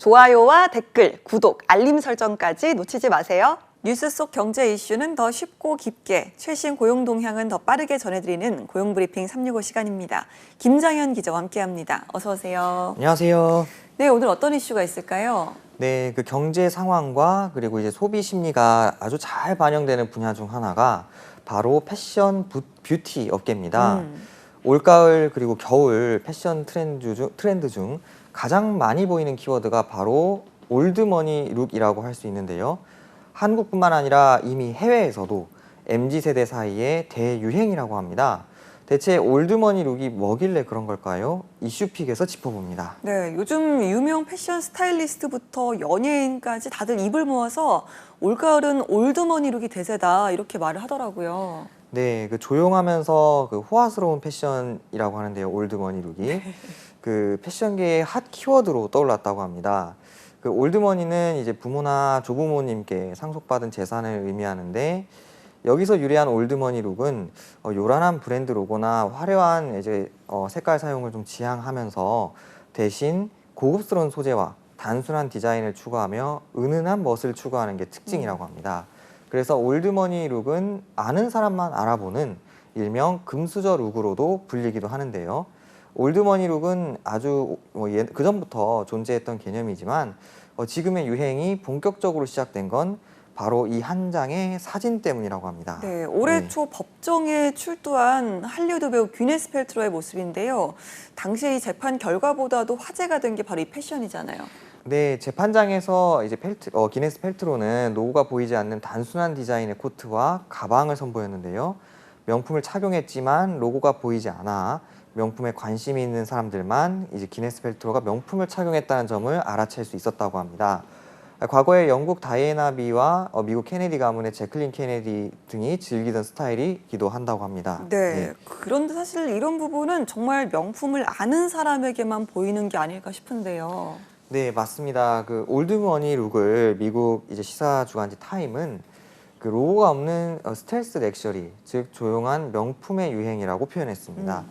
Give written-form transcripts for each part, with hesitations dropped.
좋아요와 댓글, 구독, 알림 설정까지 놓치지 마세요. 뉴스 속 경제 이슈는 더 쉽고 깊게, 최신 고용 동향은 더 빠르게 전해드리는 고용브리핑 365 시간입니다. 김장현 기자와 함께합니다. 어서 오세요. 안녕하세요. 네, 오늘 어떤 이슈가 있을까요? 네, 그 경제 상황과 그리고 이제 소비 심리가 아주 잘 반영되는 분야 중 하나가 바로 패션 뷰티 업계입니다. 올가을 그리고 겨울 패션 트렌드 중 가장 많이 보이는 키워드가 바로 올드머니 룩이라고 할 수 있는데요. 한국뿐만 아니라 이미 해외에서도 MZ세대 사이에 대유행이라고 합니다. 대체 올드머니 룩이 뭐길래 그런 걸까요? 이슈픽에서 짚어봅니다. 네, 요즘 유명 패션 스타일리스트부터 연예인까지 다들 입을 모아서 올가을은 올드머니 룩이 대세다 이렇게 말을 하더라고요. 네, 그 조용하면서 그 호화스러운 패션이라고 하는데요. 올드머니 룩이 그 패션계의 핫 키워드로 떠올랐다고 합니다. 그 올드머니는 이제 부모나 조부모님께 상속받은 재산을 의미하는데, 여기서 유래한 올드머니 룩은 요란한 브랜드 로고나 화려한 이제 색깔 사용을 좀 지향하면서 대신 고급스러운 소재와 단순한 디자인을 추구하며 은은한 멋을 추구하는 게 특징이라고 합니다. 그래서 올드머니 룩은 아는 사람만 알아보는 일명 금수저 룩으로도 불리기도 하는데요. 올드머니 룩은 아주 그전부터 존재했던 개념이지만 지금의 유행이 본격적으로 시작된 건 바로 이 한 장의 사진 때문이라고 합니다. 네, 올해 초 법정에 출두한 할리우드 배우 귀네스 펠트로의 모습인데요. 당시 이 재판 결과보다도 화제가 된 게 바로 이 패션이잖아요. 네, 재판장에서 이제 기네스 펠트로는 로고가 보이지 않는 단순한 디자인의 코트와 가방을 선보였는데요. 명품을 착용했지만 로고가 보이지 않아 명품에 관심이 있는 사람들만 이제 기네스 펠트로가 명품을 착용했다는 점을 알아챌 수 있었다고 합니다. 과거에 영국 다이애나 비와 미국 케네디 가문의 제클린 케네디 등이 즐기던 스타일이기도 한다고 합니다. 네, 그런데 사실 이런 부분은 정말 명품을 아는 사람에게만 보이는 게 아닐까 싶은데요. 네, 맞습니다. 그 올드머니 룩을 미국 이제 시사 주간지 타임은 그 로고가 없는 스텔스 렉셔리, 즉 조용한 명품의 유행이라고 표현했습니다.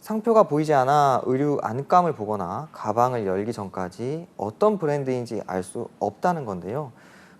상표가 보이지 않아 의류 안감을 보거나 가방을 열기 전까지 어떤 브랜드인지 알 수 없다는 건데요.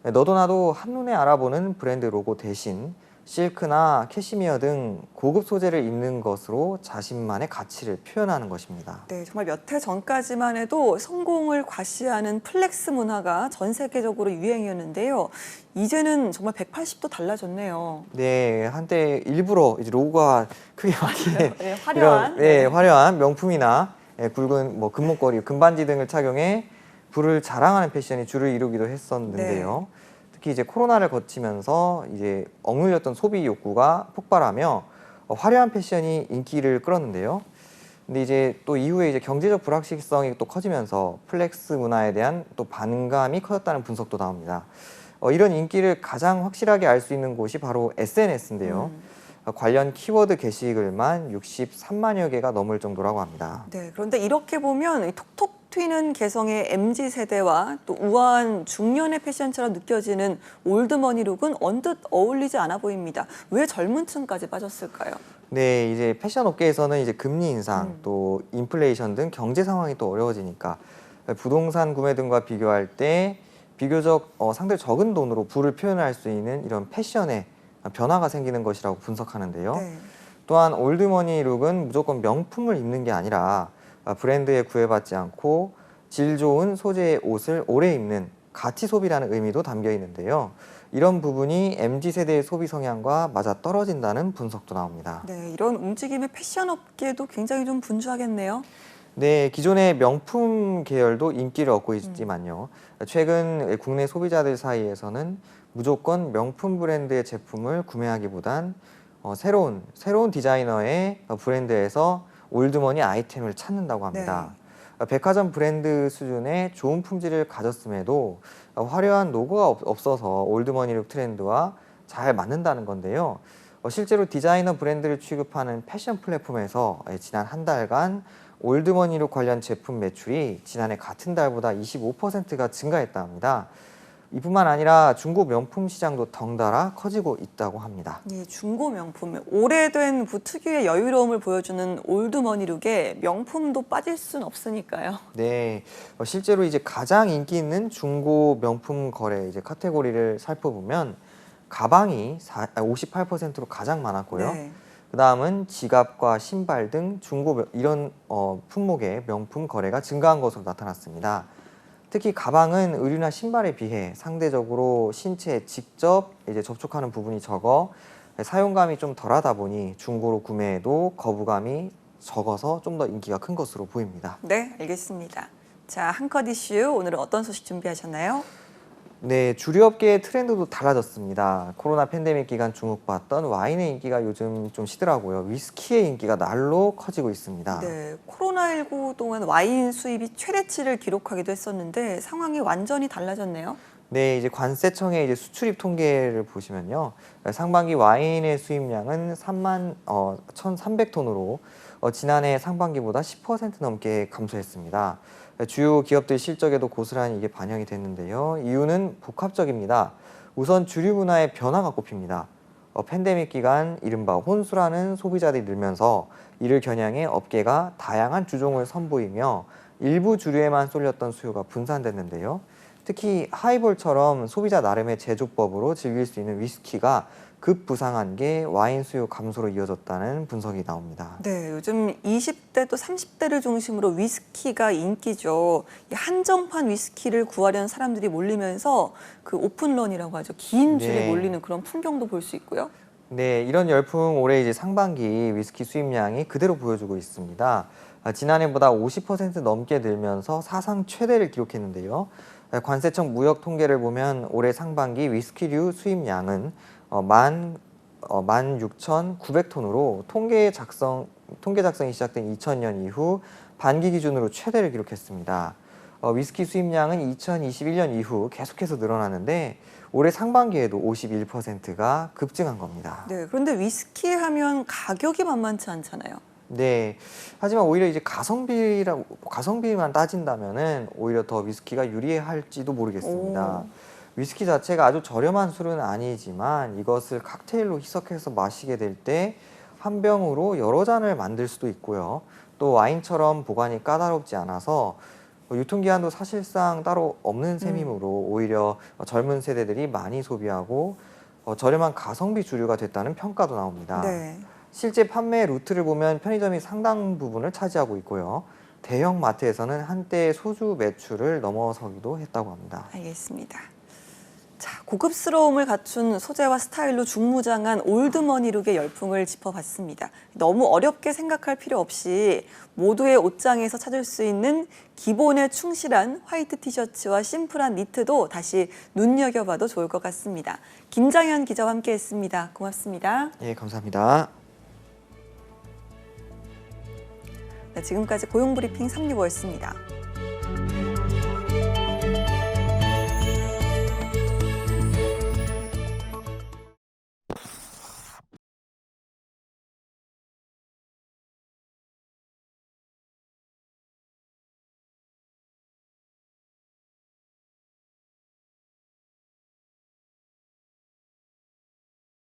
너도 나도 한눈에 알아보는 브랜드 로고 대신 실크나 캐시미어 등 고급 소재를 입는 것으로 자신만의 가치를 표현하는 것입니다. 네, 정말 몇 해 전까지만 해도 성공을 과시하는 플렉스 문화가 전 세계적으로 유행이었는데요. 이제는 정말 180도 달라졌네요. 네, 한때 일부러 이제 로고가 크게 막히는 네, 화려한. 화려한 명품이나 굵은 금목걸이, 금반지 등을 착용해 부를 자랑하는 패션이 주를 이루기도 했었는데요. 특히 이제 코로나를 거치면서 이제 억눌렸던 소비 욕구가 폭발하며 화려한 패션이 인기를 끌었는데요. 근데 이제 또 이후에 이제 경제적 불확실성이 또 커지면서 플렉스 문화에 대한 또 반감이 커졌다는 분석도 나옵니다. 이런 인기를 가장 확실하게 알 수 있는 곳이 바로 SNS인데요. 관련 키워드 게시글만 63만여 개가 넘을 정도라고 합니다. 네, 그런데 이렇게 보면 톡톡 튀는 개성의 MZ세대와 또 우아한 중년의 패션처럼 느껴지는 올드머니 룩은 언뜻 어울리지 않아 보입니다. 왜 젊은 층까지 빠졌을까요? 네, 이제 패션 업계에서는 이제 금리 인상, 또 인플레이션 등 경제 상황이 또 어려워지니까 부동산 구매 등과 비교할 때 비교적 상대적으로 적은 돈으로 부를 표현할 수 있는 이런 패션에 변화가 생기는 것이라고 분석하는데요. 또한 올드머니 룩은 무조건 명품을 입는 게 아니라 브랜드에 구애받지 않고 질 좋은 소재의 옷을 오래 입는 가치 소비라는 의미도 담겨 있는데요. 이런 부분이 MZ세대의 소비 성향과 맞아 떨어진다는 분석도 나옵니다. 네, 이런 움직임의 패션 업계도 굉장히 좀 분주하겠네요. 네, 기존의 명품 계열도 인기를 얻고 있지만요. 최근 국내 소비자들 사이에서는 무조건 명품 브랜드의 제품을 구매하기보단 새로운 디자이너의 브랜드에서 올드머니 아이템을 찾는다고 합니다. 백화점 브랜드 수준의 좋은 품질을 가졌음에도 화려한 로고가 없어서 올드머니 룩 트렌드와 잘 맞는다는 건데요. 실제로 디자이너 브랜드를 취급하는 패션 플랫폼에서 지난 한 달간 올드머니룩 관련 제품 매출이 지난해 같은 달보다 25%가 증가했다 합니다. 이뿐만 아니라 중고 명품 시장도 덩달아 커지고 있다고 합니다. 예, 중고 명품, 오래된 특유의 여유로움을 보여주는 올드머니룩에 명품도 빠질 순 없으니까요. 네, 실제로 이제 가장 인기 있는 중고 명품 거래 이제 카테고리를 살펴보면 가방이 58%로 가장 많았고요. 네. 그 다음은 지갑과 신발 등 중고 이런 품목의 명품 거래가 증가한 것으로 나타났습니다. 특히 가방은 의류나 신발에 비해 상대적으로 신체에 직접 이제 접촉하는 부분이 적어 사용감이 좀 덜하다 보니 중고로 구매에도 거부감이 적어서 좀 더 인기가 큰 것으로 보입니다. 네, 알겠습니다. 자, 한컷 이슈 오늘은 어떤 소식 준비하셨나요? 네, 주류업계의 트렌드도 달라졌습니다. 코로나 팬데믹 기간 주목받던 와인의 인기가 요즘 좀 시더라고요. 위스키의 인기가 날로 커지고 있습니다. 네, 코로나19 동안 와인 수입이 최대치를 기록하기도 했었는데 상황이 완전히 달라졌네요. 네, 이제 관세청의 이제 수출입 통계를 보시면요. 상반기 와인의 수입량은 1,300톤으로 지난해 상반기보다 10% 넘게 감소했습니다. 주요 기업들 실적에도 고스란히 이게 반영이 됐는데요. 이유는 복합적입니다. 우선 주류 문화의 변화가 꼽힙니다. 팬데믹 기간 이른바 혼술하는 소비자들이 늘면서 이를 겨냥해 업계가 다양한 주종을 선보이며 일부 주류에만 쏠렸던 수요가 분산됐는데요. 특히 하이볼처럼 소비자 나름의 제조법으로 즐길 수 있는 위스키가 급부상한 게 와인 수요 감소로 이어졌다는 분석이 나옵니다. 네, 요즘 20대 또 30대를 중심으로 위스키가 인기죠. 이 한정판 위스키를 구하려는 사람들이 몰리면서 그 오픈런이라고 하죠. 긴 줄에 네. 몰리는 그런 풍경도 볼 수 있고요. 네, 이런 열풍 올해 이제 상반기 위스키 수입량이 그대로 보여주고 있습니다. 지난해보다 50% 넘게 늘면서 사상 최대를 기록했는데요. 관세청 무역 통계를 보면 올해 상반기 위스키류 수입량은 16,900톤으로 통계 작성이 시작된 2000년 이후 반기 기준으로 최대를 기록했습니다. 위스키 수입량은 2021년 이후 계속해서 늘어나는데 올해 상반기에도 51%가 급증한 겁니다. 네, 그런데 위스키 하면 가격이 만만치 않잖아요. 네. 하지만 오히려 이제 가성비만 따진다면은 오히려 더 위스키가 유리할지도 모르겠습니다. 오. 위스키 자체가 아주 저렴한 술은 아니지만 이것을 칵테일로 희석해서 마시게 될 때 한 병으로 여러 잔을 만들 수도 있고요. 또 와인처럼 보관이 까다롭지 않아서 유통기한도 사실상 따로 없는 셈이므로 오히려 젊은 세대들이 많이 소비하고 저렴한 가성비 주류가 됐다는 평가도 나옵니다. 네. 실제 판매 루트를 보면 편의점이 상당 부분을 차지하고 있고요. 대형 마트에서는 한때 소주 매출을 넘어서기도 했다고 합니다. 알겠습니다. 자, 고급스러움을 갖춘 소재와 스타일로 중무장한 올드머니룩의 열풍을 짚어봤습니다. 너무 어렵게 생각할 필요 없이 모두의 옷장에서 찾을 수 있는 기본에 충실한 화이트 티셔츠와 심플한 니트도 다시 눈여겨봐도 좋을 것 같습니다. 김장현 기자와 함께했습니다. 고맙습니다. 예, 감사합니다. 네, 지금까지 고용브리핑 365였습니다.